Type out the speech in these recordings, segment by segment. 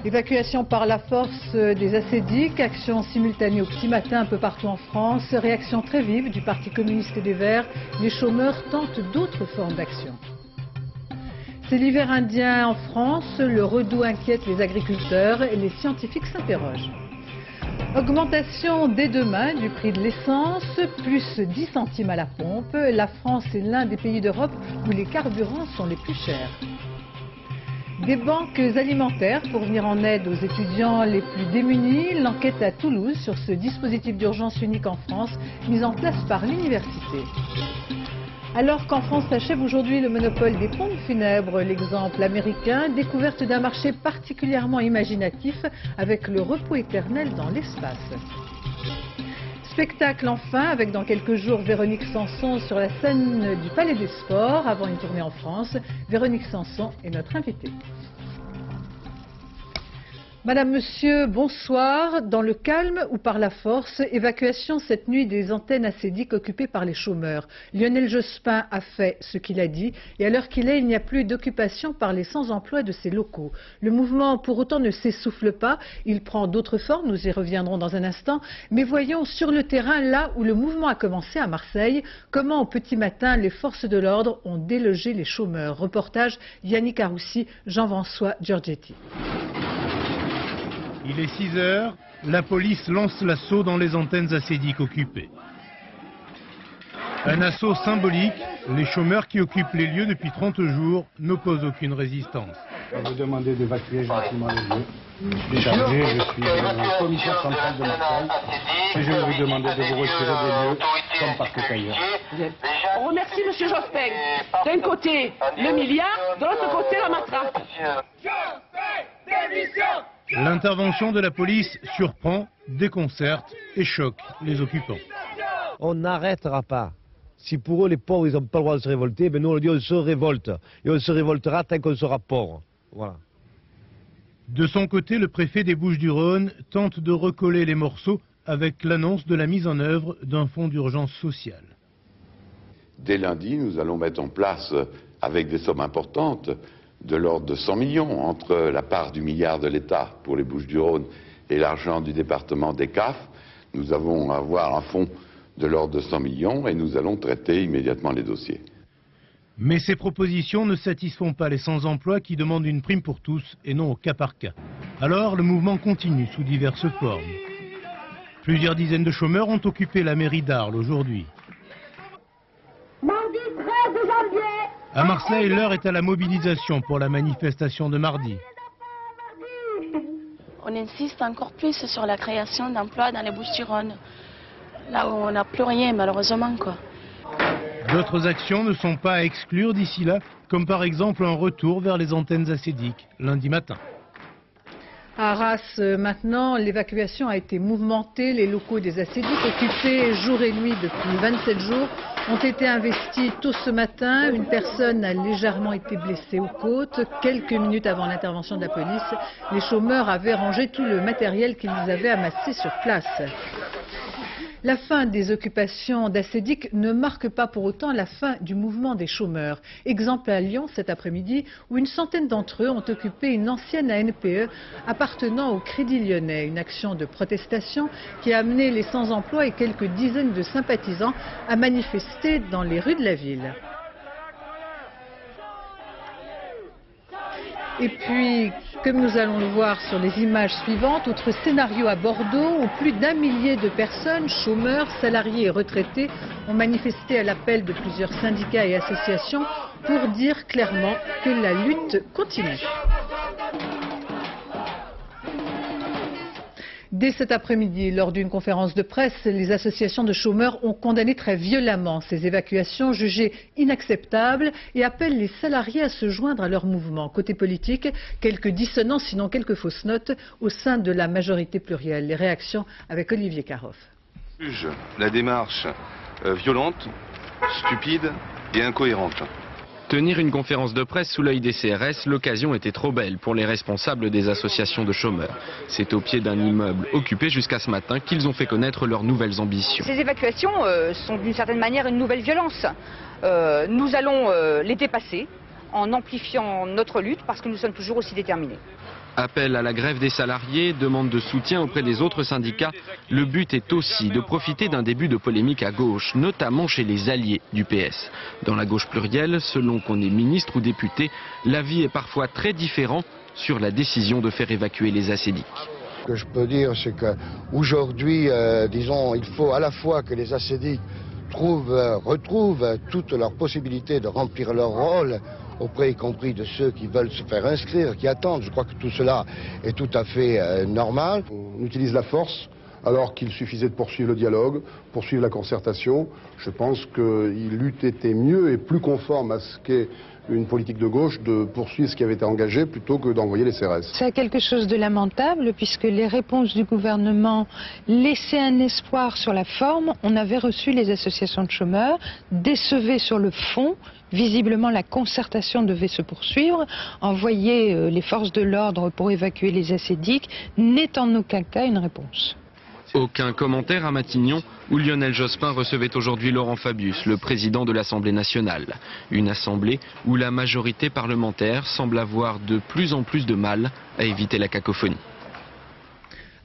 Évacuation par la force des assédiques, action simultanée au petit matin un peu partout en France, réaction très vive du Parti communiste et des Verts, les chômeurs tentent d'autres formes d'action. C'est l'hiver indien en France, le redout inquiète les agriculteurs et les scientifiques s'interrogent. Augmentation dès demain du prix de l'essence, plus 10 centimes à la pompe. La France est l'un des pays d'Europe où les carburants sont les plus chers. Des banques alimentaires pour venir en aide aux étudiants les plus démunis. L'enquête à Toulouse sur ce dispositif d'urgence unique en France, mis en place par l'université. Alors qu'en France s'achève aujourd'hui le monopole des pompes funèbres, l'exemple américain, découverte d'un marché particulièrement imaginatif avec le repos éternel dans l'espace. Spectacle enfin, avec dans quelques jours Véronique Sanson sur la scène du Palais des Sports, avant une tournée en France. Véronique Sanson est notre invitée. Madame, Monsieur, bonsoir. Dans le calme ou par la force, évacuation cette nuit des antennes assédiques occupées par les chômeurs. Lionel Jospin a fait ce qu'il a dit et à l'heure qu'il est, il n'y a plus d'occupation par les sans-emploi de ces locaux. Le mouvement pour autant ne s'essouffle pas, il prend d'autres formes, nous y reviendrons dans un instant. Mais voyons sur le terrain, là où le mouvement a commencé à Marseille, comment au petit matin les forces de l'ordre ont délogé les chômeurs. Reportage Yannick Aroussi, Jean-François Giorgetti. Il est 6 heures, la police lance l'assaut dans les antennes assédiques occupées. Un assaut symbolique, les chômeurs qui occupent les lieux depuis 30 jours n'opposent aucune résistance. On va vous demander d'évacuer gentiment les lieux. Déchargé, je suis le commissaire central de Marseille et je vais vous demander de vous retirer des lieux comme partout ailleurs. On remercie M. Jospin. D'un côté, le milliard, de l'autre côté, la matraque. L'intervention de la police surprend, déconcerte et choque les occupants. On n'arrêtera pas. Si pour eux les pauvres ils n'ont pas le droit de se révolter, ben nous on le dit on se révolte. Et on se révoltera tant qu'on sera pauvre. Voilà. De son côté, le préfet des Bouches-du-Rhône tente de recoller les morceaux avec l'annonce de la mise en œuvre d'un fonds d'urgence sociale. Dès lundi, nous allons mettre en place, avec des sommes importantes, de l'ordre de 100 millions entre la part du milliard de l'État pour les Bouches-du-Rhône et l'argent du département des CAF. Nous allons avoir un fonds de l'ordre de 100 millions et nous allons traiter immédiatement les dossiers. Mais ces propositions ne satisfont pas les sans-emploi qui demandent une prime pour tous et non au cas par cas. Alors le mouvement continue sous diverses formes. Plusieurs dizaines de chômeurs ont occupé la mairie d'Arles aujourd'hui. Mardi 13 janvier. À Marseille, l'heure est à la mobilisation pour la manifestation de mardi. On insiste encore plus sur la création d'emplois dans les Bouches-du-Rhône, là où on n'a plus rien malheureusement, quoi. D'autres actions ne sont pas à exclure d'ici là, comme par exemple un retour vers les antennes assédiques lundi matin. À Arras, maintenant, l'évacuation a été mouvementée. Les locaux des assédiques, occupés jour et nuit depuis 27 jours, ont été investis tôt ce matin. Une personne a légèrement été blessée aux côtes. Quelques minutes avant l'intervention de la police, les chômeurs avaient rangé tout le matériel qu'ils avaient amassé sur place. La fin des occupations d'assédiques ne marque pas pour autant la fin du mouvement des chômeurs. Exemple à Lyon cet après-midi où une centaine d'entre eux ont occupé une ancienne ANPE appartenant au Crédit Lyonnais. Une action de protestation qui a amené les sans-emploi et quelques dizaines de sympathisants à manifester dans les rues de la ville. Et puis, comme nous allons le voir sur les images suivantes, autre scénario à Bordeaux où plus d'1 millier de personnes, chômeurs, salariés et retraités, ont manifesté à l'appel de plusieurs syndicats et associations pour dire clairement que la lutte continue. Dès cet après-midi, lors d'une conférence de presse, les associations de chômeurs ont condamné très violemment ces évacuations jugées inacceptables et appellent les salariés à se joindre à leur mouvement. Côté politique, quelques dissonances, sinon quelques fausses notes au sein de la majorité plurielle. Les réactions avec Olivier Caroff. Juge la démarche violente, stupide et incohérente. Tenir une conférence de presse sous l'œil des CRS, l'occasion était trop belle pour les responsables des associations de chômeurs. C'est au pied d'un immeuble occupé jusqu'à ce matin qu'ils ont fait connaître leurs nouvelles ambitions. Ces évacuations sont d'une certaine manière une nouvelle violence. Nous allons les dépasser en amplifiant notre lutte parce que nous sommes toujours aussi déterminés. Appel à la grève des salariés, demande de soutien auprès des autres syndicats. Le but est aussi de profiter d'un début de polémique à gauche, notamment chez les alliés du PS. Dans la gauche plurielle, selon qu'on est ministre ou député, l'avis est parfois très différent sur la décision de faire évacuer les assédiques. Ce que je peux dire, c'est qu'aujourd'hui, disons, il faut à la fois que les assédiques retrouvent toutes leurs possibilités de remplir leur rôle, auprès y compris de ceux qui veulent se faire inscrire, qui attendent. Je crois que tout cela est tout à fait normal. On utilise la force alors qu'il suffisait de poursuivre le dialogue, poursuivre la concertation. Je pense qu'il eût été mieux et plus conforme à ce qu'est une politique de gauche de poursuivre ce qui avait été engagé plutôt que d'envoyer les CRS. C'est quelque chose de lamentable puisque les réponses du gouvernement laissaient un espoir sur la forme. On avait reçu les associations de chômeurs, décevaient sur le fond. Visiblement, la concertation devait se poursuivre. Envoyer les forces de l'ordre pour évacuer les assédiques n'est en aucun cas une réponse. Aucun commentaire à Matignon, où Lionel Jospin recevait aujourd'hui Laurent Fabius, le président de l'Assemblée nationale. Une assemblée où la majorité parlementaire semble avoir de plus en plus de mal à éviter la cacophonie.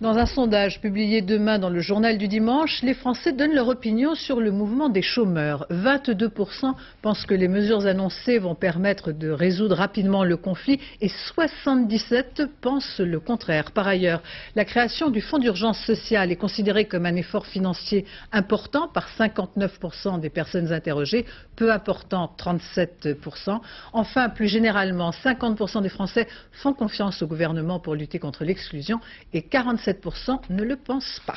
Dans un sondage publié demain dans le journal du dimanche, les Français donnent leur opinion sur le mouvement des chômeurs. 22% pensent que les mesures annoncées vont permettre de résoudre rapidement le conflit et 77% pensent le contraire. Par ailleurs, la création du fonds d'urgence sociale est considérée comme un effort financier important par 59% des personnes interrogées, peu important 37%. Enfin, plus généralement, 50% des Français font confiance au gouvernement pour lutter contre l'exclusion et 47% ne le pensent pas.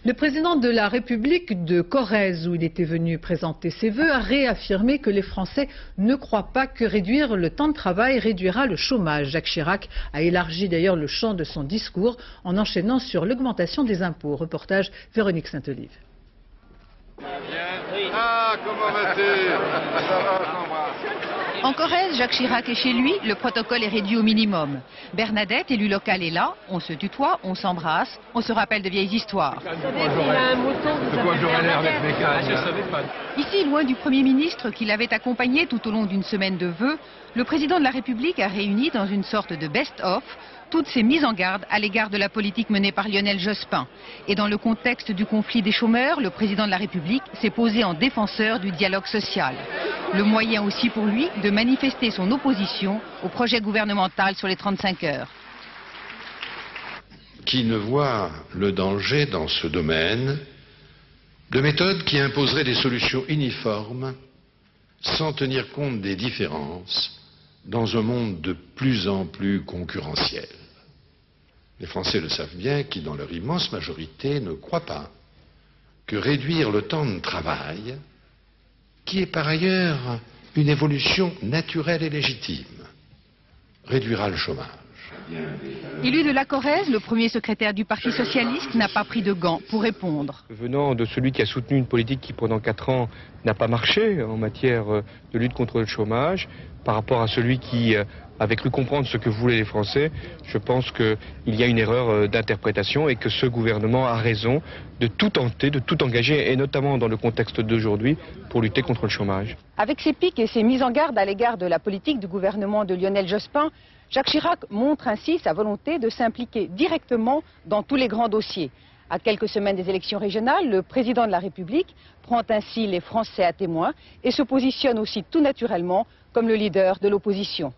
Le président de la République de Corrèze, où il était venu présenter ses vœux, a réaffirmé que les Français ne croient pas que réduire le temps de travail réduira le chômage. Jacques Chirac a élargi d'ailleurs le champ de son discours en enchaînant sur l'augmentation des impôts. Reportage Véronique Saint-Olive. Ah, comment vas-tu? En Corrèze, Jacques Chirac est chez lui, le protocole est réduit au minimum. Bernadette, élue locale, est là, on se tutoie, on s'embrasse, on se rappelle de vieilles histoires. De quoi j'aurais l'air d'être mécanique? Ici, loin du Premier ministre qui l'avait accompagné tout au long d'une semaine de vœux, le président de la République a réuni dans une sorte de best-of toutes ces mises en garde à l'égard de la politique menée par Lionel Jospin. Et dans le contexte du conflit des chômeurs, le président de la République s'est posé en défenseur du dialogue social. Le moyen aussi pour lui de manifester son opposition au projet gouvernemental sur les 35 heures. Qui ne voit le danger dans ce domaine de méthodes qui imposeraient des solutions uniformes sans tenir compte des différences dans un monde de plus en plus concurrentiel. Les Français le savent bien, qui dans leur immense majorité ne croient pas que réduire le temps de travail, qui est par ailleurs une évolution naturelle et légitime, réduira le chômage. Élu de la Corrèze, le premier secrétaire du Parti socialiste n'a pas pris de gants pour répondre. Venant de celui qui a soutenu une politique qui pendant 4 ans n'a pas marché en matière de lutte contre le chômage, par rapport à celui qui avait cru comprendre ce que voulaient les Français, je pense qu'il y a une erreur d'interprétation et que ce gouvernement a raison de tout tenter, de tout engager, et notamment dans le contexte d'aujourd'hui, pour lutter contre le chômage. Avec ses piques et ses mises en garde à l'égard de la politique du gouvernement de Lionel Jospin, Jacques Chirac montre ainsi sa volonté de s'impliquer directement dans tous les grands dossiers. À quelques semaines des élections régionales, le président de la République prend ainsi les Français à témoin et se positionne aussi tout naturellement comme le leader de l'opposition.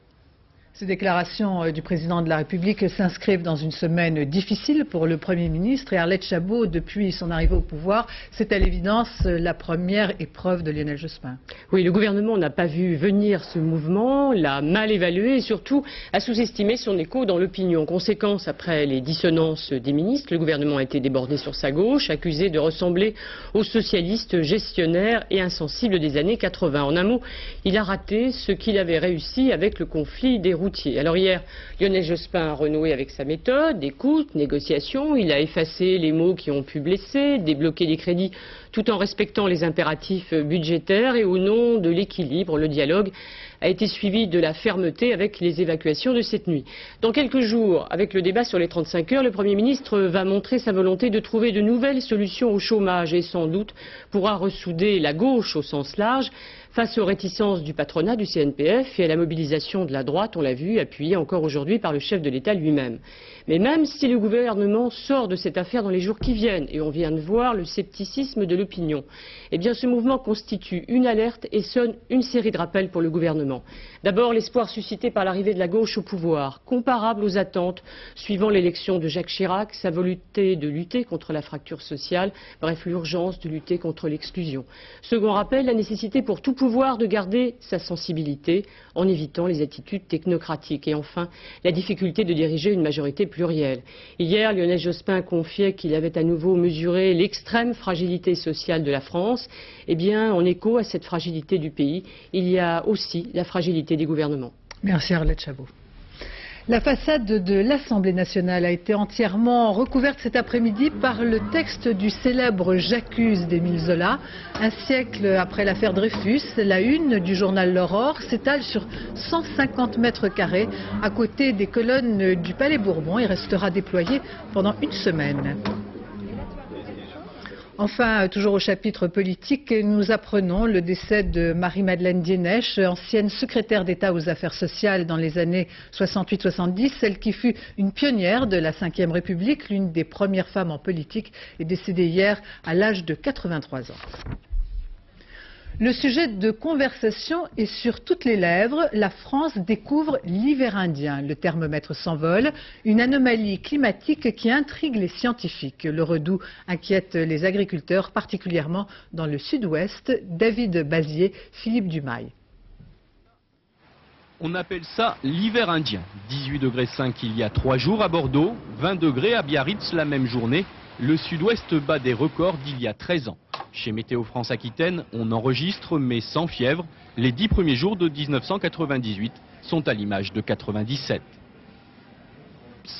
Ces déclarations du président de la République s'inscrivent dans une semaine difficile pour le Premier ministre et Arlette Chabot, depuis son arrivée au pouvoir, c'est à l'évidence la première épreuve de Lionel Jospin. Oui, le gouvernement n'a pas vu venir ce mouvement, l'a mal évalué et surtout a sous-estimé son écho dans l'opinion. Conséquence, après les dissonances des ministres, le gouvernement a été débordé sur sa gauche, accusé de ressembler aux socialistes gestionnaires et insensibles des années 80. En un mot, il a raté ce qu'il avait réussi avec le conflit des Rousseaux. routier. Alors hier, Lionel Jospin a renoué avec sa méthode, écoute, négociation. Il a effacé les mots qui ont pu blesser, débloqué des crédits tout en respectant les impératifs budgétaires et au nom de l'équilibre. Le dialogue a été suivi de la fermeté avec les évacuations de cette nuit. Dans quelques jours, avec le débat sur les 35 heures, le Premier ministre va montrer sa volonté de trouver de nouvelles solutions au chômage et sans doute pourra ressouder la gauche au sens large face aux réticences du patronat du CNPF et à la mobilisation de la droite, on l'a vu, appuyée encore aujourd'hui par le chef de l'État lui-même. Mais même si le gouvernement sort de cette affaire dans les jours qui viennent, et on vient de voir le scepticisme de l'opinion, eh bien ce mouvement constitue une alerte et sonne une série de rappels pour le gouvernement. D'abord, l'espoir suscité par l'arrivée de la gauche au pouvoir, comparable aux attentes suivant l'élection de Jacques Chirac, sa volonté de lutter contre la fracture sociale, bref l'urgence de lutter contre l'exclusion. Second rappel, la nécessité pour tout pouvoir de garder sa sensibilité en évitant les attitudes technocratiques. Et enfin, la difficulté de diriger une majorité plurielle. Hier, Lionel Jospin confiait qu'il avait à nouveau mesuré l'extrême fragilité sociale de la France. Eh bien, en écho à cette fragilité du pays, il y a aussi la fragilité des gouvernements. Merci Arlette Chabot. La façade de l'Assemblée nationale a été entièrement recouverte cet après-midi par le texte du célèbre J'accuse d'Émile Zola. Un siècle après l'affaire Dreyfus, la une du journal L'Aurore s'étale sur 150 mètres carrés à côté des colonnes du Palais Bourbon et restera déployée pendant une semaine. Enfin, toujours au chapitre politique, nous apprenons le décès de Marie-Madeleine Dienesch, ancienne secrétaire d'État aux affaires sociales dans les années 68-70, celle qui fut une pionnière de la Ve République, l'une des premières femmes en politique, est décédée hier à l'âge de 83 ans. Le sujet de conversation est sur toutes les lèvres. La France découvre l'hiver indien. Le thermomètre s'envole. Une anomalie climatique qui intrigue les scientifiques. Le redout inquiète les agriculteurs, particulièrement dans le sud-ouest. David Bazier, Philippe Dumail. On appelle ça l'hiver indien. 18,5 degrés il y a 3 jours à Bordeaux, 20 degrés à Biarritz la même journée. Le sud-ouest bat des records d'il y a 13 ans. Chez Météo France Aquitaine, on enregistre, mais sans fièvre. Les 10 premiers jours de 1998 sont à l'image de 97.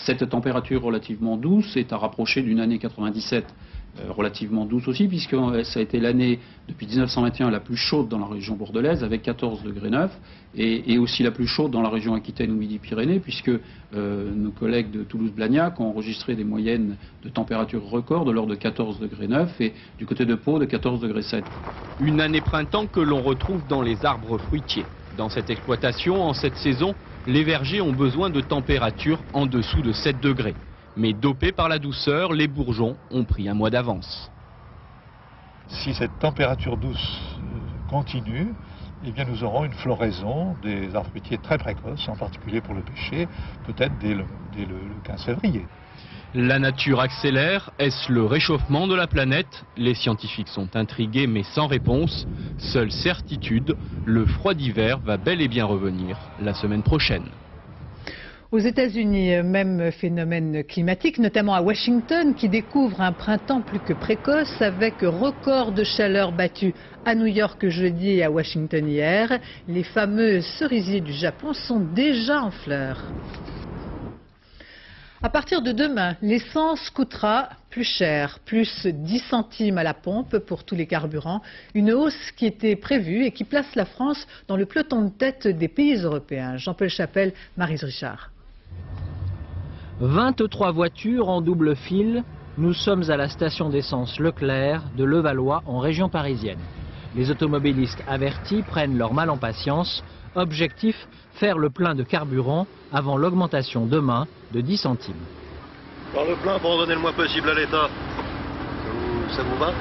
Cette température relativement douce est à rapprocher d'une année 97 relativement douce aussi, puisque ça a été l'année depuis 1921 la plus chaude dans la région bordelaise avec 14,9 degrés et aussi la plus chaude dans la région Aquitaine ou Midi-Pyrénées, puisque nos collègues de Toulouse-Blagnac ont enregistré des moyennes de température record de l'ordre de 14,9 degrés et du côté de Pau de 14,7 degrés. Une année printemps que l'on retrouve dans les arbres fruitiers. Dans cette exploitation, en cette saison, les vergers ont besoin de températures en dessous de 7 degrés. Mais dopés par la douceur, les bourgeons ont pris un mois d'avance. Si cette température douce continue, eh bien nous aurons une floraison des arbres fruitiers très précoce, en particulier pour le pêcher, peut-être dès le 15 février. La nature accélère. Est-ce le réchauffement de la planète? Les scientifiques sont intrigués mais sans réponse. Seule certitude, le froid d'hiver va bel et bien revenir la semaine prochaine. Aux États-Unis, même phénomène climatique, notamment à Washington, qui découvre un printemps plus que précoce avec record de chaleur battu à New York jeudi et à Washington hier. Les fameux cerisiers du Japon sont déjà en fleurs. À partir de demain, l'essence coûtera plus cher, plus 10 centimes à la pompe pour tous les carburants. Une hausse qui était prévue et qui place la France dans le peloton de tête des pays européens. Jean-Paul Chapelle, Maryse Richard. 23 voitures en double file. Nous sommes à la station d'essence Leclerc de Levallois en région parisienne. Les automobilistes avertis prennent leur mal en patience. Objectif, faire le plein de carburant avant l'augmentation demain de 10 centimes. Faire le plein pour donner le moins possible à l'État. Ça vous va?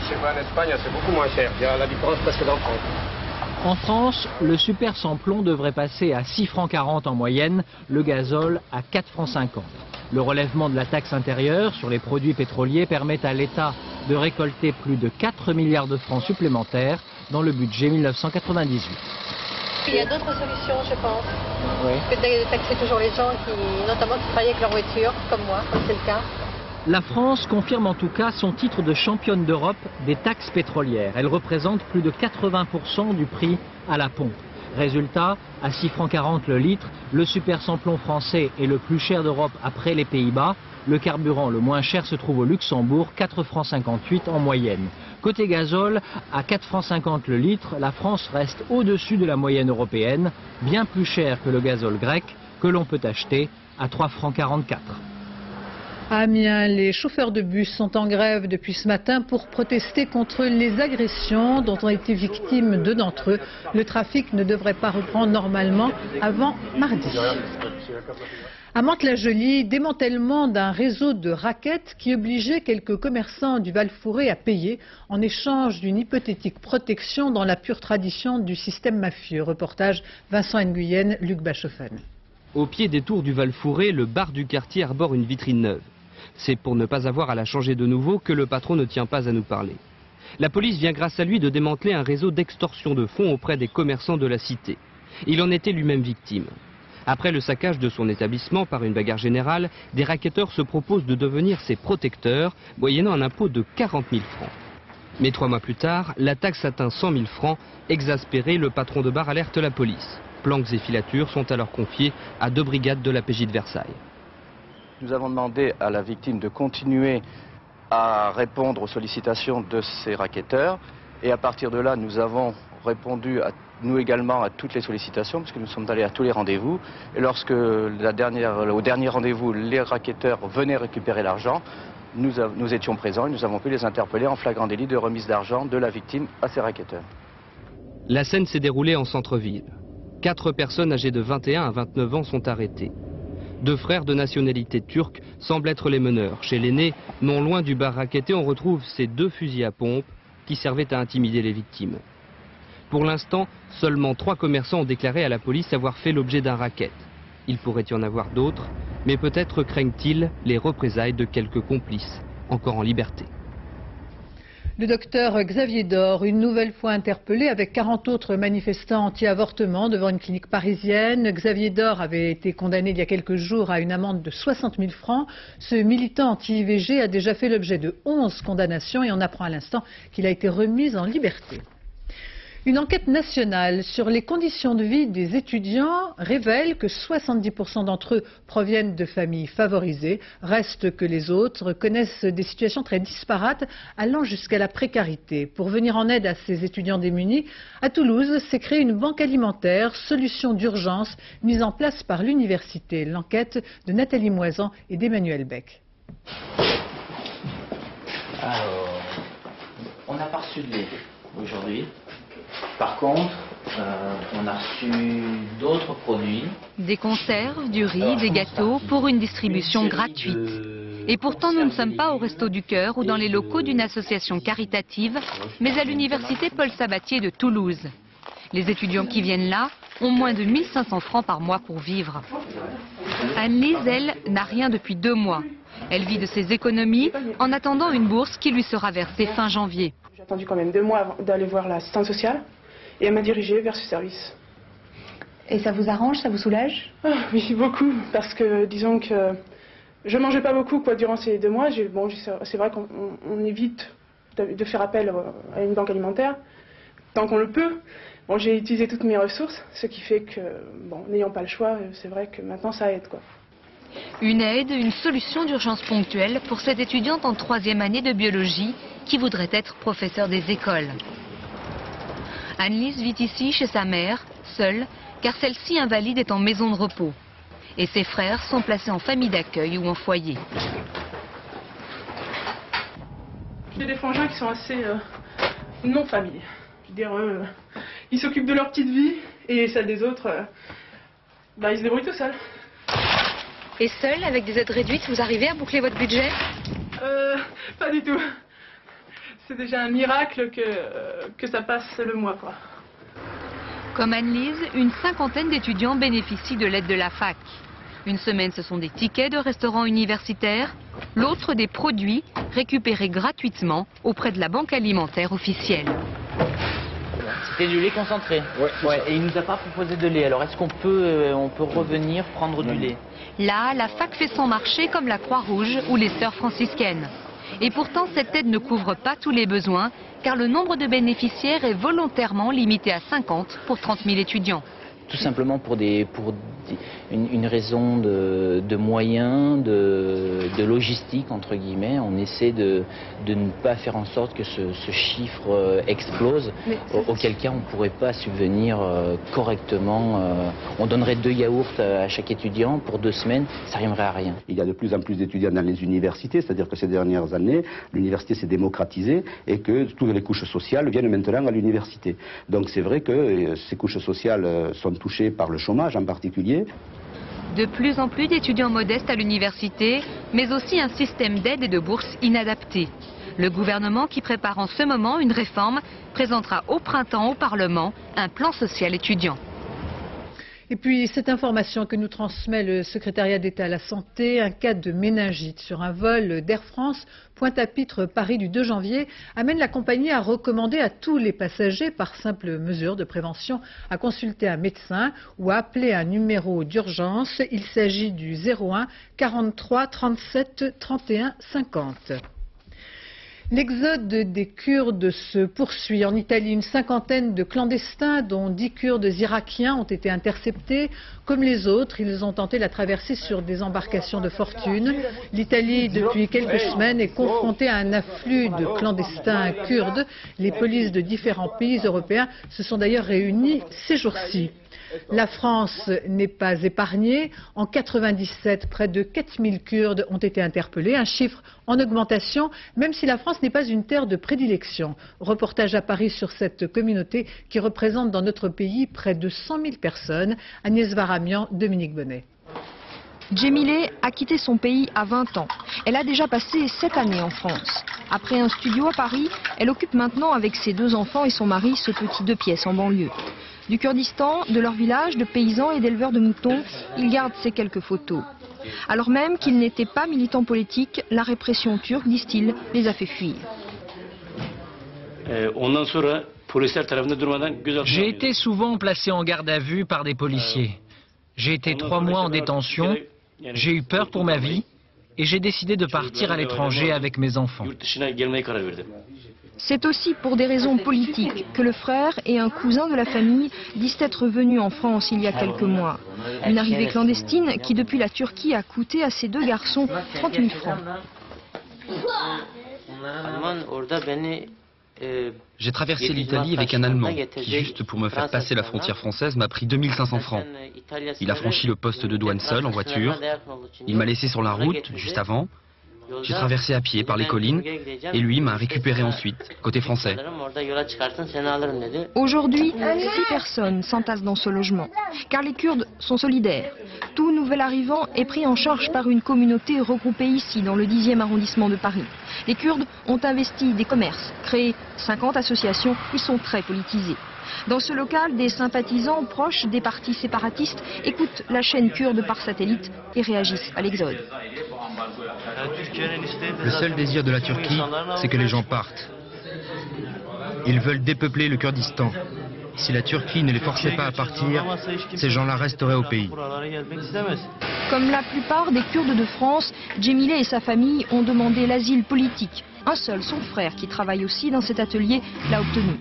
Chez moi en Espagne, c'est beaucoup moins cher. Il y a la différence presque dans le compte. En France, le super sans-plomb devrait passer à 6,40 francs en moyenne, le gazole à 4,50 francs. Le relèvement de la taxe intérieure sur les produits pétroliers permet à l'État de récolter plus de 4 milliards de francs supplémentaires dans le budget 1998. Il y a d'autres solutions, je pense. Oui. Que de taxer toujours les gens notamment qui travaillent avec leur voiture, comme moi, comme c'est le cas. La France confirme en tout cas son titre de championne d'Europe des taxes pétrolières. Elle représente plus de 80% du prix à la pompe. Résultat, à 6,40 francs le litre, le super samplon français est le plus cher d'Europe après les Pays-Bas. Le carburant le moins cher se trouve au Luxembourg, 4,58 francs en moyenne. Côté gazole, à 4,50 francs le litre, la France reste au-dessus de la moyenne européenne, bien plus cher que le gazole grec, que l'on peut acheter à 3,44 francs. À Amiens, les chauffeurs de bus sont en grève depuis ce matin pour protester contre les agressions dont ont été victimes deux d'entre eux. Le trafic ne devrait pas reprendre normalement avant mardi. À Mantes-la-Jolie, démantèlement d'un réseau de raquettes qui obligeait quelques commerçants du Val-Fouré à payer en échange d'une hypothétique protection dans la pure tradition du système mafieux. Reportage Vincent Nguyen, Luc Bachofen. Au pied des tours du Val-Fouré, le bar du quartier arbore une vitrine neuve. C'est pour ne pas avoir à la changer de nouveau que le patron ne tient pas à nous parler. La police vient grâce à lui de démanteler un réseau d'extorsion de fonds auprès des commerçants de la cité. Il en était lui-même victime. Après le saccage de son établissement par une bagarre générale, des racketteurs se proposent de devenir ses protecteurs, moyennant un impôt de 40 000 francs. Mais 3 mois plus tard, la taxe atteint 100 000 francs. Exaspéré, le patron de bar alerte la police. Planques et filatures sont alors confiées à 2 brigades de la PJ de Versailles. Nous avons demandé à la victime de continuer à répondre aux sollicitations de ces racketteurs. Et à partir de là, nous avons répondu nous également à toutes les sollicitations, puisque nous sommes allés à tous les rendez-vous. Et lorsque au dernier rendez-vous, les racketteurs venaient récupérer l'argent, nous étions présents et nous avons pu les interpeller en flagrant délit de remise d'argent de la victime à ces racketteurs. La scène s'est déroulée en centre-ville. 4 personnes âgées de 21 à 29 ans sont arrêtées. 2 frères de nationalité turque semblent être les meneurs. Chez l'aîné, non loin du bar racketé, on retrouve ces 2 fusils à pompe qui servaient à intimider les victimes. Pour l'instant, seulement 3 commerçants ont déclaré à la police avoir fait l'objet d'un racket. Il pourrait y en avoir d'autres, mais peut-être craignent-ils les représailles de quelques complices encore en liberté. Le docteur Xavier Dor, une nouvelle fois interpellé avec 40 autres manifestants anti-avortement devant une clinique parisienne. Xavier Dor avait été condamné il y a quelques jours à une amende de 60 000 francs. Ce militant anti-IVG a déjà fait l'objet de 11 condamnations et on apprend à l'instant qu'il a été remis en liberté. Une enquête nationale sur les conditions de vie des étudiants révèle que 70% d'entre eux proviennent de familles favorisées. Reste que les autres connaissent des situations très disparates allant jusqu'à la précarité. Pour venir en aide à ces étudiants démunis, à Toulouse s'est créée une banque alimentaire, solution d'urgence mise en place par l'université. L'enquête de Nathalie Moisan et d'Emmanuel Beck. Alors, on n'a pas reçu de lait aujourd'hui. Par contre, on a reçu d'autres produits. Des conserves, du riz, des gâteaux pour une distribution gratuite. Et pourtant, nous ne sommes pas au Resto du Cœur ou dans les locaux d'une association caritative, mais à l'université Paul Sabatier de Toulouse. Les étudiants qui viennent là ont moins de 1 500 francs par mois pour vivre. Anne-Lise, elle, n'a rien depuis 2 mois. Elle vit de ses économies en attendant une bourse qui lui sera versée fin janvier. J'ai attendu quand même 2 mois avant d'aller voir l'assistante sociale et elle m'a dirigée vers ce service. Et ça vous arrange, ça vous soulage? Oui, beaucoup, parce que disons que je mangeais pas beaucoup durant ces 2 mois. Bon, c'est vrai qu'on évite de faire appel à une banque alimentaire tant qu'on le peut. Bon, j'ai utilisé toutes mes ressources, ce qui fait que, bon, n'ayant pas le choix, c'est vrai que maintenant ça aide, quoi. Une aide, une solution d'urgence ponctuelle pour cette étudiante en 3e année de biologie qui voudrait être professeure des écoles. Anne-Lise vit ici chez sa mère, seule, car celle-ci invalide est en maison de repos. Et ses frères sont placés en famille d'accueil ou en foyer. J'ai des frangins qui sont assez non-famille. Je veux dire, ils s'occupent de leur petite vie et celle des autres, ils se débrouillent tout seuls. Et seule, avec des aides réduites, vous arrivez à boucler votre budget? Pas du tout. C'est déjà un miracle que ça passe le mois, quoi. Comme Anne-Lise, une 50aine d'étudiants bénéficient de l'aide de la fac. Une semaine, ce sont des tickets de restaurants universitaires, l'autre des produits récupérés gratuitement auprès de la banque alimentaire officielle. C'était du lait concentré. Ouais. Et il nous a pas proposé de lait. Alors est-ce qu'on peut, revenir prendre du lait? Là, la fac fait son marché comme la Croix-Rouge ou les Sœurs franciscaines. Et pourtant, cette aide ne couvre pas tous les besoins, car le nombre de bénéficiaires est volontairement limité à 50 pour 30 000 étudiants. Tout simplement pour une raison de moyens, de logistique, entre guillemets. On essaie de ne pas faire en sorte que ce chiffre explose, auquel cas on ne pourrait pas subvenir correctement. On donnerait 2 yaourts à chaque étudiant pour 2 semaines, ça rimerait à rien. Il y a de plus en plus d'étudiants dans les universités, c'est-à-dire que ces dernières années, l'université s'est démocratisée et que toutes les couches sociales viennent maintenant à l'université. Donc c'est vrai que ces couches sociales sont touchées par le chômage en particulier. De plus en plus d'étudiants modestes à l'université, mais aussi un système d'aide et de bourses inadapté. Le gouvernement, qui prépare en ce moment une réforme, présentera au printemps au Parlement un plan social étudiant. Et puis, cette information que nous transmet le secrétariat d'État à la Santé, un cas de méningite sur un vol d'Air France Pointe-à-Pitre Paris du 2 janvier amène la compagnie à recommander à tous les passagers, par simple mesure de prévention, à consulter un médecin ou à appeler un numéro d'urgence. Il s'agit du 01 43 37 31 50. L'exode des Kurdes se poursuit. En Italie, une cinquantaine de clandestins, dont 10 Kurdes irakiens, ont été interceptés. Comme les autres, ils ont tenté la traversée sur des embarcations de fortune. L'Italie, depuis quelques semaines, est confrontée à un afflux de clandestins kurdes. Les polices de différents pays européens se sont d'ailleurs réunies ces jours-ci. La France n'est pas épargnée. En 1997, près de 4000 Kurdes ont été interpellés, un chiffre en augmentation, même si la France n'est pas une terre de prédilection. Reportage à Paris sur cette communauté qui représente dans notre pays près de 100 000 personnes. Agnès Varamian, Dominique Bonnet. Djemileh a quitté son pays à 20 ans. Elle a déjà passé 7 années en France. Après un studio à Paris, elle occupe maintenant avec ses 2 enfants et son mari ce petit 2 pièces en banlieue. Du Kurdistan, de leur village, de paysans et d'éleveurs de moutons, il garde ces quelques photos. Alors même qu'il n'était pas militant politique, la répression turque, disent-ils, les a fait fuir. J'ai été souvent placé en garde à vue par des policiers. J'ai été 3 mois en détention, j'ai eu peur pour ma vie et j'ai décidé de partir à l'étranger avec mes enfants. C'est aussi pour des raisons politiques que le frère et un cousin de la famille disent être venus en France il y a quelques mois. Une arrivée clandestine qui, depuis la Turquie, a coûté à ces 2 garçons 30 000 francs. J'ai traversé l'Italie avec un Allemand qui, juste pour me faire passer la frontière française, m'a pris 2500 francs. Il a franchi le poste de douane seul en voiture. Il m'a laissé sur la route juste avant. J'ai traversé à pied par les collines et lui m'a récupéré ensuite, côté français. Aujourd'hui, 6 personnes s'entassent dans ce logement, car les Kurdes sont solidaires. Tout nouvel arrivant est pris en charge par une communauté regroupée ici, dans le 10e arrondissement de Paris. Les Kurdes ont investi des commerces, créé 50 associations, ils sont très politisés. Dans ce local, des sympathisants proches des partis séparatistes écoutent la chaîne kurde par satellite et réagissent à l'exode. Le seul désir de la Turquie, c'est que les gens partent. Ils veulent dépeupler le Kurdistan. Si la Turquie ne les forçait pas à partir, ces gens-là resteraient au pays. Comme la plupart des Kurdes de France, Djemileh et sa famille ont demandé l'asile politique. Un seul, son frère, qui travaille aussi dans cet atelier, l'a obtenu.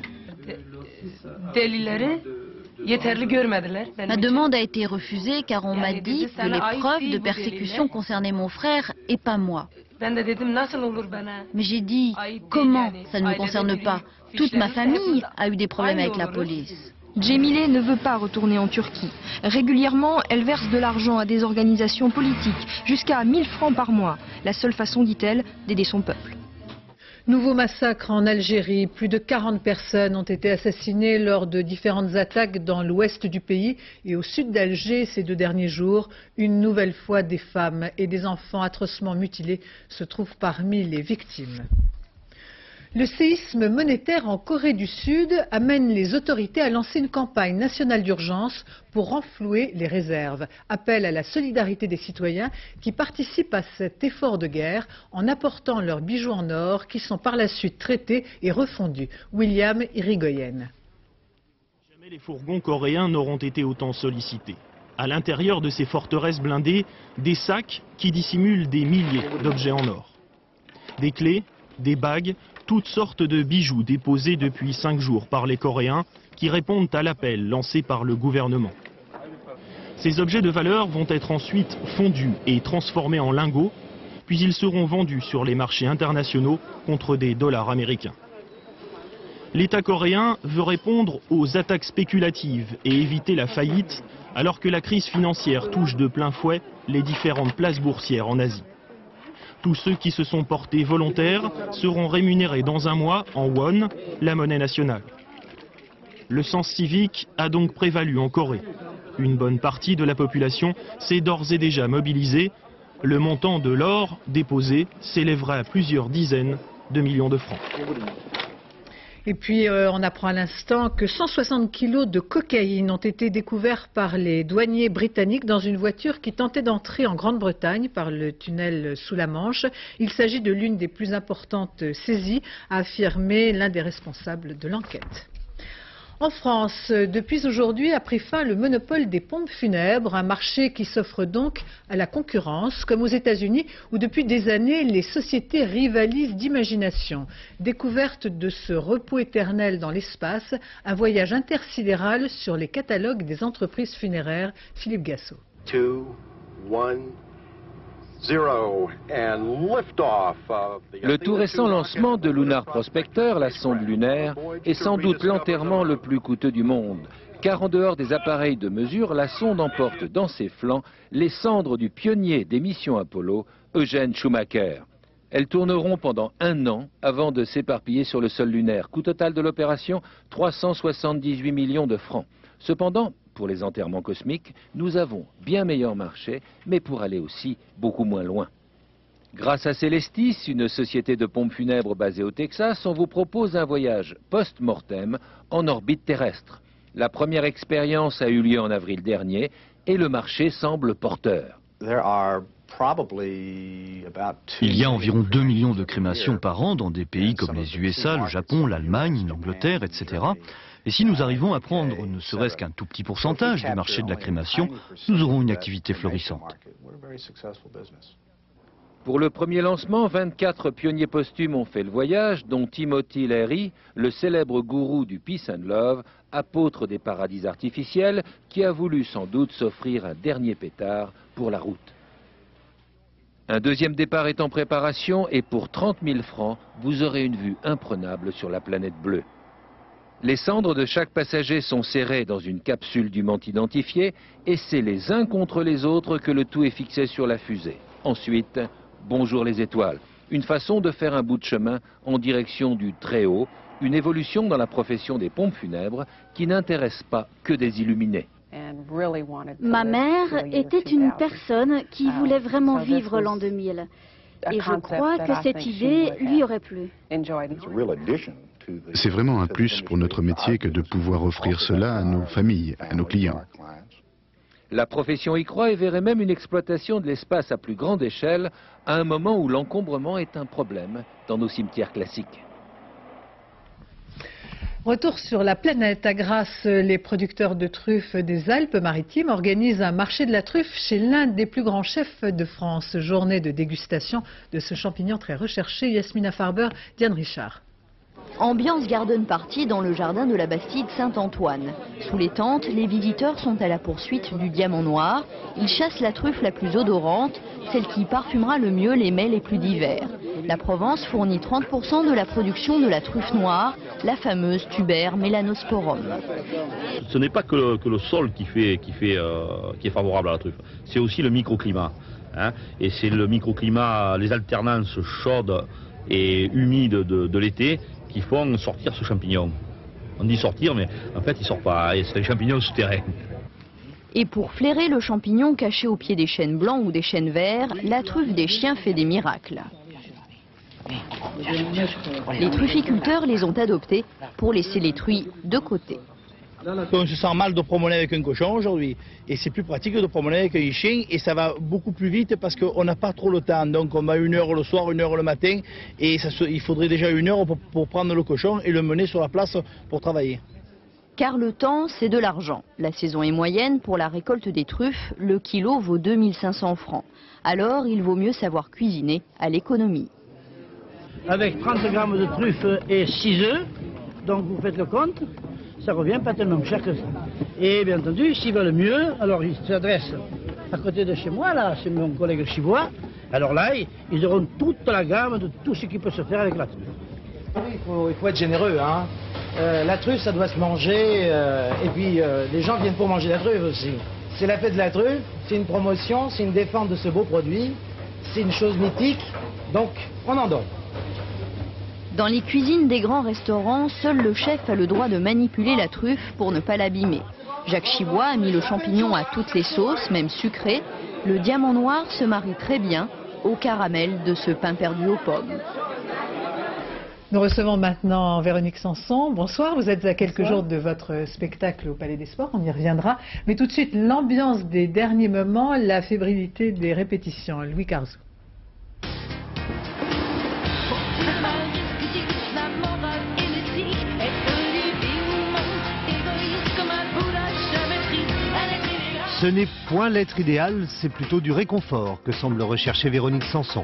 Ma demande a été refusée car on m'a dit que les preuves de persécution concernaient mon frère et pas moi. Mais j'ai dit, comment ça ne me concerne pas? Toute ma famille a eu des problèmes avec la police. Djemileh ne veut pas retourner en Turquie. Régulièrement, elle verse de l'argent à des organisations politiques, jusqu'à 1000 francs par mois. La seule façon, dit-elle, d'aider son peuple. Nouveau massacre en Algérie. Plus de 40 personnes ont été assassinées lors de différentes attaques dans l'ouest du pays et au sud d'Alger ces 2 derniers jours. Une nouvelle fois, des femmes et des enfants atrocement mutilés se trouvent parmi les victimes. Le séisme monétaire en Corée du Sud amène les autorités à lancer une campagne nationale d'urgence pour renflouer les réserves. Appel à la solidarité des citoyens qui participent à cet effort de guerre en apportant leurs bijoux en or qui sont par la suite traités et refondus. William Irigoyen. Jamais les fourgons coréens n'auront été autant sollicités. À l'intérieur de ces forteresses blindées, des sacs qui dissimulent des milliers d'objets en or. Des clés, des bagues, toutes sortes de bijoux déposés depuis 5 jours par les Coréens qui répondent à l'appel lancé par le gouvernement. Ces objets de valeur vont être ensuite fondus et transformés en lingots, puis ils seront vendus sur les marchés internationaux contre des dollars américains. L'État coréen veut répondre aux attaques spéculatives et éviter la faillite, alors que la crise financière touche de plein fouet les différentes places boursières en Asie. Tous ceux qui se sont portés volontaires seront rémunérés dans un mois en won, la monnaie nationale. Le sens civique a donc prévalu en Corée. Une bonne partie de la population s'est d'ores et déjà mobilisée. Le montant de l'or déposé s'élèvera à plusieurs dizaines de millions de francs. Et puis, on apprend à l'instant que 160 kilos de cocaïne ont été découverts par les douaniers britanniques dans une voiture qui tentait d'entrer en Grande-Bretagne par le tunnel sous la Manche. Il s'agit de l'une des plus importantes saisies, a affirmé l'un des responsables de l'enquête. En France, depuis aujourd'hui a pris fin le monopole des pompes funèbres, un marché qui s'offre donc à la concurrence, comme aux États-Unis où depuis des années les sociétés rivalisent d'imagination. Découverte de ce repos éternel dans l'espace, un voyage intersidéral sur les catalogues des entreprises funéraires. Philippe Gassot. 2, 1, 0 and lift-off. Le tout récent lancement de Lunar Prospector, la sonde lunaire, est sans doute l'enterrement le plus coûteux du monde. Car en dehors des appareils de mesure, la sonde emporte dans ses flancs les cendres du pionnier des missions Apollo, Eugene Schumacher. Elles tourneront pendant 1 an avant de s'éparpiller sur le sol lunaire. Coût total de l'opération, 378 millions de francs. Cependant, pour les enterrements cosmiques, nous avons bien meilleur marché, mais pour aller aussi beaucoup moins loin. Grâce à Celestis, une société de pompes funèbres basée au Texas, on vous propose un voyage post-mortem en orbite terrestre. La première expérience a eu lieu en avril dernier et le marché semble porteur. Il y a environ 2 millions de crémations par an dans des pays comme les USA, le Japon, l'Allemagne, l'Angleterre, etc. Et si nous arrivons à prendre ne serait-ce qu'un tout petit pourcentage du marché de la crémation, nous aurons une activité florissante. Pour le premier lancement, 24 pionniers posthumes ont fait le voyage, dont Timothy Leary, le célèbre gourou du Peace and Love, apôtre des paradis artificiels, qui a voulu sans doute s'offrir un dernier pétard pour la route. Un deuxième départ est en préparation et pour 30 000 francs, vous aurez une vue imprenable sur la planète bleue. Les cendres de chaque passager sont serrées dans une capsule dûment identifiée et c'est les uns contre les autres que le tout est fixé sur la fusée. Ensuite, bonjour les étoiles. Une façon de faire un bout de chemin en direction du très haut, une évolution dans la profession des pompes funèbres qui n'intéresse pas que des illuminés. Ma mère était une personne qui voulait vraiment vivre l'an 2000. Et je crois que cette idée lui aurait plu. C'est vraiment un plus pour notre métier que de pouvoir offrir cela à nos familles, à nos clients. La profession y croit et verrait même une exploitation de l'espace à plus grande échelle à un moment où l'encombrement est un problème dans nos cimetières classiques. Retour sur la planète. À Grasse, les producteurs de truffes des Alpes-Maritimes organisent un marché de la truffe chez l'un des plus grands chefs de France. Journée de dégustation de ce champignon très recherché. Yasmina Farber, Diane Richard. Ambiance garden party dans le jardin de la Bastide Saint-Antoine. Sous les tentes, les visiteurs sont à la poursuite du diamant noir. Ils chassent la truffe la plus odorante, celle qui parfumera le mieux les mets les plus divers. La Provence fournit 30% de la production de la truffe noire, la fameuse Tuber melanosporum. Ce n'est pas que le sol qui est favorable à la truffe, c'est aussi le microclimat. Et c'est le microclimat, les alternances chaudes et humides de l'été qui font sortir ce champignon. On dit sortir, mais en fait il ne sort pas, c'est un champignon souterrain. Et pour flairer le champignon caché au pied des chênes blancs ou des chênes verts, la truffe des chiens fait des miracles. Les trufficulteurs les ont adoptés pour laisser les truies de côté. On se sent mal de promener avec un cochon aujourd'hui et c'est plus pratique de promener avec un chien et ça va beaucoup plus vite parce qu'on n'a pas trop le temps. Donc on va 1 heure le soir, 1 heure le matin et il faudrait déjà 1 heure pour prendre le cochon et le mener sur la place pour travailler. Car le temps, c'est de l'argent. La saison est moyenne pour la récolte des truffes. Le kilo vaut 2500 francs. Alors, il vaut mieux savoir cuisiner à l'économie. avec 30 grammes de truffes et 6 œufs. Donc vous faites le compte, ça revient pas tellement cher que ça. Et bien entendu, s'ils veulent mieux, alors ils s'adressent à côté de chez moi, là, c'est mon collègue chivois. Alors là, ils auront toute la gamme de tout ce qui peut se faire avec la truffe. Il faut être généreux, hein. La truffe, ça doit se manger, et puis les gens viennent pour manger la truffe aussi. C'est la fête de la truffe, c'est une promotion, c'est une défense de ce beau produit, c'est une chose mythique, donc on en donne. Dans les cuisines des grands restaurants, seul le chef a le droit de manipuler la truffe pour ne pas l'abîmer. Jacques Chivois a mis le champignon à toutes les sauces, même sucrées. Le diamant noir se marie très bien au caramel de ce pain perdu aux pommes. Nous recevons maintenant Véronique Sanson. Bonsoir, vous êtes à quelques jours de votre spectacle au Palais des Sports, on y reviendra. Mais tout de suite, l'ambiance des derniers moments, la fébrilité des répétitions. Louis Carzou. Ce n'est point l'être idéal, c'est plutôt du réconfort que semble rechercher Véronique Sanson.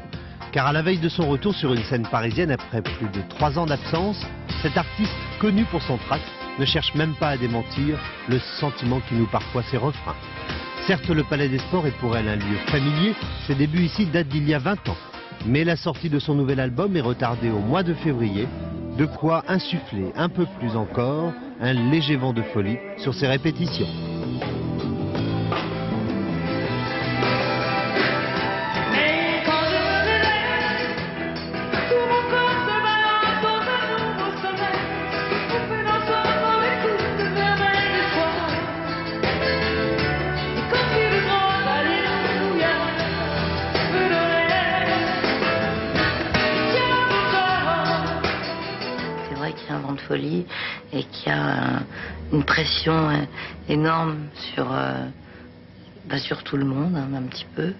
Car à la veille de son retour sur une scène parisienne après plus de 3 ans d'absence, cet artiste connu pour son trac ne cherche même pas à démentir le sentiment qui noue parfois ses refrains. Certes, le Palais des Sports est pour elle un lieu familier, ses débuts ici datent d'il y a 20 ans. Mais la sortie de son nouvel album est retardée au mois de février, de quoi insuffler un peu plus encore un léger vent de folie sur ses répétitions. Folie et qu'il y a une pression énorme sur tout le monde, hein, un petit peu,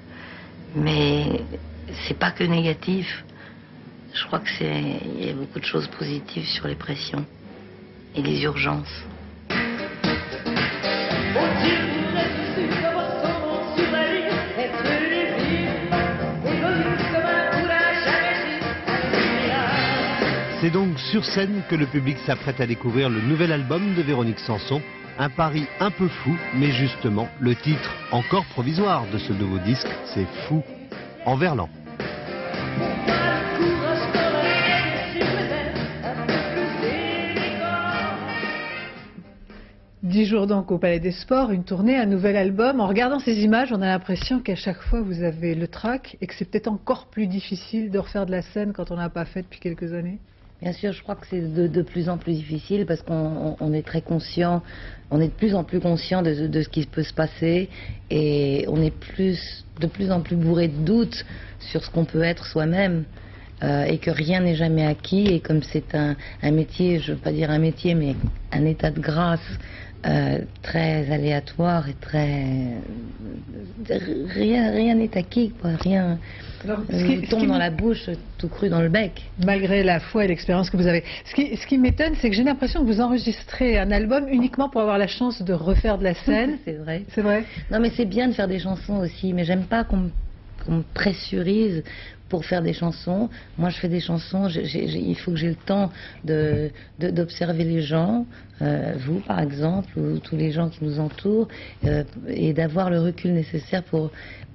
mais c'est pas que négatif. Je crois que il y a beaucoup de choses positives sur les pressions et les urgences. C'est donc sur scène que le public s'apprête à découvrir le nouvel album de Véronique Sanson, un pari un peu fou, mais justement le titre encore provisoire de ce nouveau disque, c'est Fou en verlan. « 10 jours donc au Palais des Sports, une tournée, un nouvel album. En regardant ces images, on a l'impression qu'à chaque fois vous avez le trac et que c'est peut-être encore plus difficile de refaire de la scène quand on n'a pas fait depuis quelques années. Bien sûr, je crois que c'est de plus en plus difficile parce qu'on est très conscient, on est de plus en plus conscient de ce qui peut se passer et on est de plus en plus bourré de doutes sur ce qu'on peut être soi-même et que rien n'est jamais acquis et comme c'est un métier, je ne veux pas dire un métier, mais un état de grâce très aléatoire et très... Rien n'est acquis, quoi, rien... tombe dans la bouche, tout cru dans le bec. Malgré la foi et l'expérience que vous avez. Ce qui m'étonne, c'est que j'ai l'impression que vous enregistrez un album uniquement pour avoir la chance de refaire de la scène. C'est vrai. C'est vrai. Non, mais c'est bien de faire des chansons aussi, mais j'aime pas qu'on me pressurise pour faire des chansons. Moi, je fais des chansons, il faut que j'ai le temps d'observer les gens, vous par exemple, ou tous les gens qui nous entourent, et d'avoir le recul nécessaire pour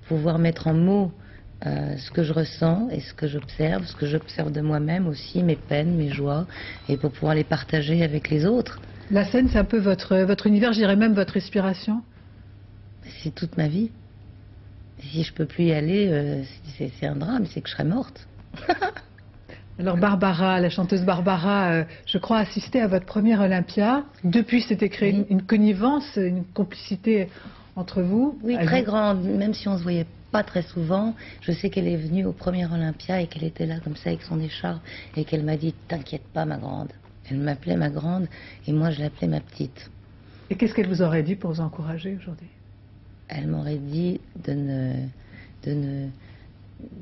pouvoir mettre en mots ce que je ressens et ce que j'observe de moi-même aussi, mes peines, mes joies, et pour pouvoir les partager avec les autres. La scène, c'est un peu votre univers, je dirais même votre respiration. C'est toute ma vie. Si je peux plus y aller, c'est un drame, c'est que je serais morte. Alors Barbara, la chanteuse Barbara, je crois assister à votre première Olympia. Depuis, s'était créée une connivence, une complicité entre vous. Oui, très grande, même si on se voyait pas très souvent. Je sais qu'elle est venue au premier Olympia et qu'elle était là comme ça avec son écharpe et qu'elle m'a dit « T'inquiète pas ma grande ». Elle m'appelait ma grande et moi je l'appelais ma petite. Et qu'est-ce qu'elle vous aurait dit pour vous encourager aujourd'hui? Elle m'aurait dit de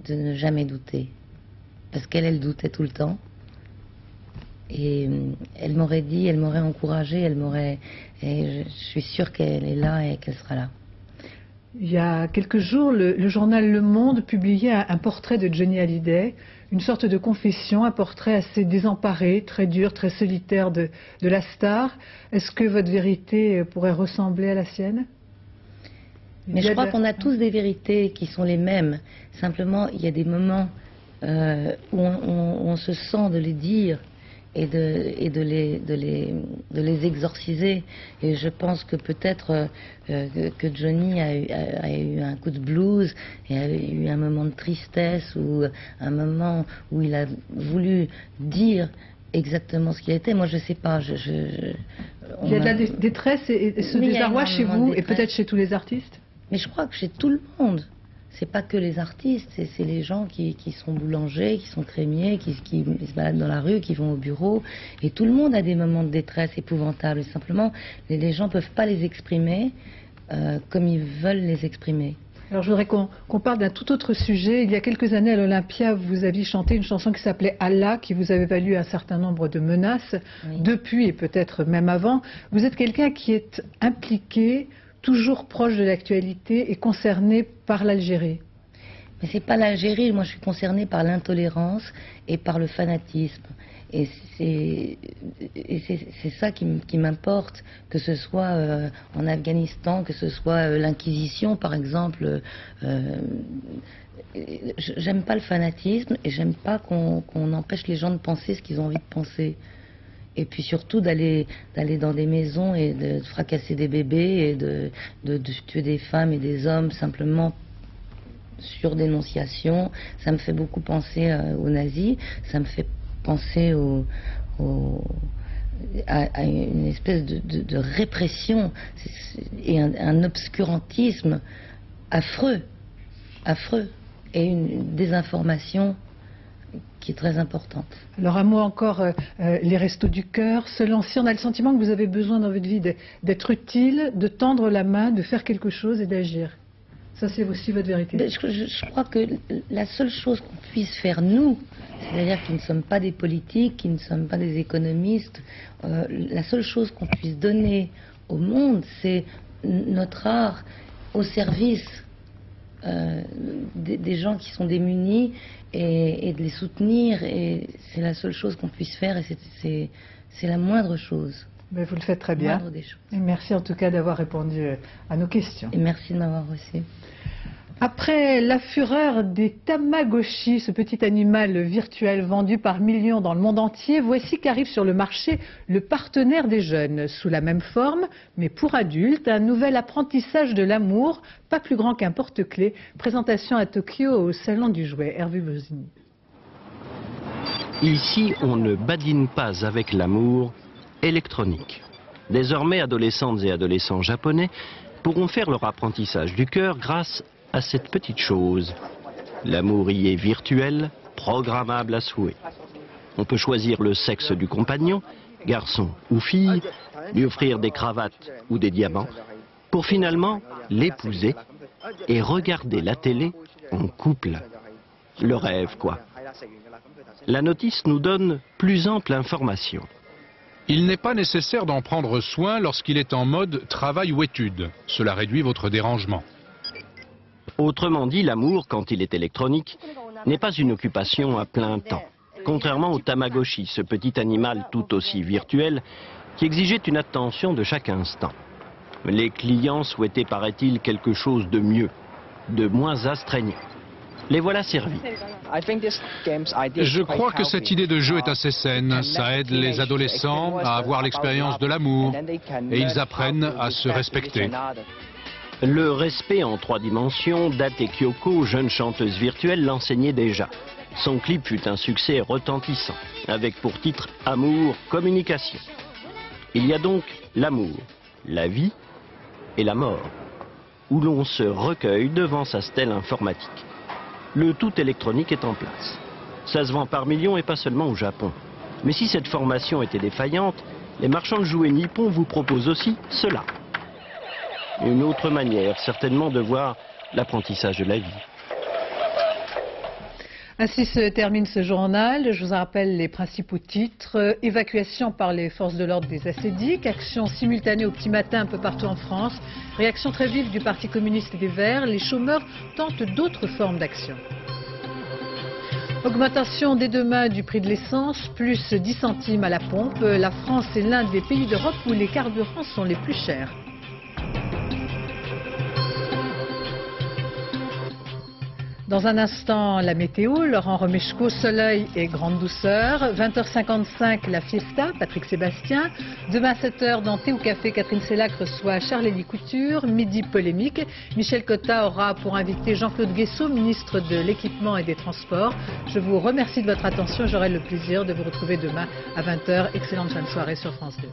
ne jamais douter. Parce qu'elle doutait tout le temps. Et elle m'aurait dit, elle m'aurait encouragée, et je suis sûre qu'elle est là et qu'elle sera là. Il y a quelques jours, le journal Le Monde publiait un portrait de Johnny Hallyday, une sorte de confession, un portrait assez désemparé, très dur, très solitaire de la star. Est-ce que votre vérité pourrait ressembler à la sienne? Mais je crois qu'on a tous des vérités qui sont les mêmes. Simplement, il y a des moments où on se sent de les dire et de les exorciser. Et je pense que peut-être que Johnny a eu un coup de blues, et a eu un moment de tristesse, ou un moment où il a voulu dire exactement ce qu'il était. Moi, je ne sais pas. Il y a de la détresse et ce désarroi chez vous, et peut-être chez tous les artistes? Mais je crois que chez tout le monde. C'est pas que les artistes, c'est les gens qui sont boulangers, qui sont crémiers, qui se baladent dans la rue, qui vont au bureau. Et tout le monde a des moments de détresse épouvantables. Simplement, les gens ne peuvent pas les exprimer comme ils veulent les exprimer. Alors je voudrais qu'on parle d'un tout autre sujet. Il y a quelques années à l'Olympia, vous aviez chanté une chanson qui s'appelait Allah, qui vous avait valu un certain nombre de menaces. Oui. Depuis, et peut-être même avant, vous êtes quelqu'un qui est impliqué, toujours proche de l'actualité et concerné par l'Algérie. Mais c'est pas l'Algérie, moi je suis concernée par l'intolérance et par le fanatisme. Et c'est ça qui m'importe, que ce soit en Afghanistan, que ce soit l'Inquisition par exemple. J'aime pas le fanatisme et j'aime pas qu'on empêche les gens de penser ce qu'ils ont envie de penser. Et puis surtout d'aller dans des maisons et de fracasser des bébés et de tuer des femmes et des hommes simplement sur dénonciation. Ça me fait beaucoup penser aux nazis, ça me fait penser à une espèce de répression et un obscurantisme affreux, et une désinformation qui est très importante. Alors un mot encore, les Restos du Cœur. Si on a le sentiment que vous avez besoin dans votre vie d'être utile, de tendre la main, de faire quelque chose et d'agir. Ça, c'est aussi votre vérité. Je crois que la seule chose qu'on puisse faire, nous, c'est-à-dire qui ne sommes pas des politiques, qui ne sommes pas des économistes, la seule chose qu'on puisse donner au monde, c'est notre art au service des gens qui sont démunis et de les soutenir. Et c'est la seule chose qu'on puisse faire, et c'est la moindre chose. Mais vous le faites très bien. Et merci en tout cas d'avoir répondu à nos questions. Et merci de m'avoir reçu. Après la fureur des Tamagotchi, ce petit animal virtuel vendu par millions dans le monde entier, voici qu'arrive sur le marché le partenaire des jeunes. Sous la même forme, mais pour adultes, un nouvel apprentissage de l'amour, pas plus grand qu'un porte-clés. Présentation à Tokyo au Salon du Jouet. Hervé Bozini. Ici, on ne badine pas avec l'amour électronique. Désormais, adolescentes et adolescents japonais pourront faire leur apprentissage du cœur grâce à cette petite chose. L'amour y est virtuel, programmable à souhait. On peut choisir le sexe du compagnon, garçon ou fille, lui offrir des cravates ou des diamants, pour finalement l'épouser et regarder la télé en couple. Le rêve, quoi. La notice nous donne plus ample information. Il n'est pas nécessaire d'en prendre soin lorsqu'il est en mode travail ou étude. Cela réduit votre dérangement. Autrement dit, l'amour, quand il est électronique, n'est pas une occupation à plein temps. Contrairement au Tamagotchi, ce petit animal tout aussi virtuel, qui exigeait une attention de chaque instant. Les clients souhaitaient, paraît-il, quelque chose de mieux, de moins astreignant. Les voilà servis. Je crois que cette idée de jeu est assez saine. Ça aide les adolescents à avoir l'expérience de l'amour et ils apprennent à se respecter. Le respect en 3 dimensions, Date Kyoko, jeune chanteuse virtuelle, l'enseignait déjà. Son clip fut un succès retentissant, avec pour titre « Amour, communication ». Il y a donc l'amour, la vie et la mort, où l'on se recueille devant sa stèle informatique. Le tout électronique est en place. Ça se vend par millions et pas seulement au Japon. Mais si cette formation était défaillante, les marchands de jouets nippons vous proposent aussi cela. Une autre manière, certainement, de voir l'apprentissage de la vie. Ainsi se termine ce journal. Je vous rappelle les principaux titres. Évacuation par les forces de l'ordre des assédiques, action simultanée au petit matin un peu partout en France, réaction très vive du Parti communiste et des Verts, les chômeurs tentent d'autres formes d'action. Augmentation dès demain du prix de l'essence, plus 10 centimes à la pompe. La France est l'un des pays d'Europe où les carburants sont les plus chers. Dans un instant, la météo, Laurent Romeshko, soleil et grande douceur. 20h55, la fiesta, Patrick Sébastien. Demain à 7h, dans Thé ou Café, Catherine Sellac reçoit Charlélie Couture. Midi, polémique. Michel Cotta aura pour invité Jean-Claude Guessot, ministre de l'Équipement et des Transports. Je vous remercie de votre attention. J'aurai le plaisir de vous retrouver demain à 20h. Excellente fin de soirée sur France 2.